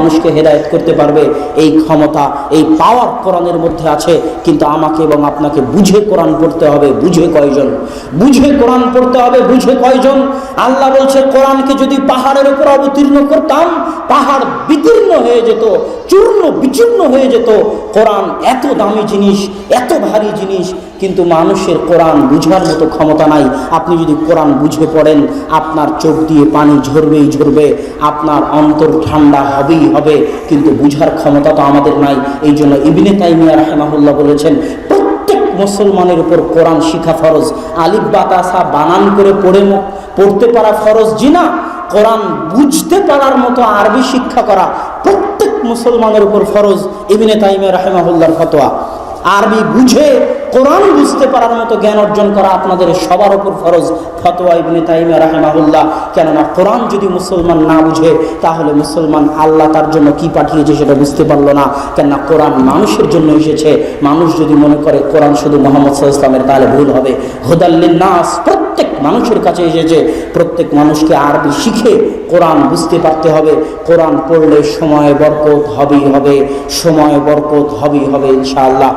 মানুষকে হেদায়েত করতে পারবে, এই ক্ষমতা, এই পাওয়ার কোরআনের মধ্যে আছে। কিন্তু আমাকে এবং আপনাকে বুঝে কোরআন পড়তে হবে। বুঝে কয়জন? বুঝে কোরআন পড়তে হবে। বুঝে কয়জন? আল্লাহ বলছে, কোরআনকে যদি পাহাড়ের উপর অবতীর্ণ করতাম, পাহাড় বিদীর্ণ হয়ে যেত, চূর্ণ বিচূর্ণ হয়ে যেত। কোরআন এত দামি জিনিস, এত ভারী জিনিস, কিন্তু মানুষের কোরআন বুঝার মতো ক্ষমতা নাই। আপনি যদি কোরআন বুঝে পড়েন, আপনার চোখ দিয়ে পানি ঝরবেই ঝরবে, আপনার অন্তর ঠান্ডা হবেই হবে, কিন্তু বুঝার ক্ষমতা তো আমাদের নাই। এই জন্য ইবনে তাইমিয়া রাহিমাহুল্লাহ বলেছেন, প্রত্যেক মুসলমানের উপর কোরআন শিখা ফরজ। আলিফ বা তাসা বানান করে পড়তে পারা ফরজ জি না, কোরআন বুঝতে পারার মতো আরবি শিক্ষা করা প্রত্যেক মুসলমানের উপর ফরজ। ইবনে তাইমিয়া রাহিমাহুল্লাহর ফতোয়া। আরবি বুঝে কোরআন বুঝতে পারার মতো জ্ঞান অর্জন করা আপনাদের সবার উপর ফরজ। ফতোয়া ইবনে তাইমিয়া রাহিমাহুল্লাহ। কেননা কোরআন যদি মুসলমান না বুঝে, তাহলে মুসলমান আল্লাহ তার জন্য কি পাঠিয়েছে সেটা বুঝতে পারলো না। কেননা কোরআন মানুষের জন্য এসেছে। মানুষ যদি মনে করে কোরআন শুধু মুহাম্মদ সাল্লাল্লাহু আলাইহি ওয়াসাল্লামের, তাহলে ভুল হবে। হুদাল লিন-নাস প্রত্যেক মানুষের কাছে এসেছে। প্রত্যেক মানুষকে আরবি শিখে কোরআন বুঝতে পারতে হবে। কোরআন পড়লে সময় বরকত হবেই হবে, সময় বরকত হবেই হবে ইনশাআল্লাহ।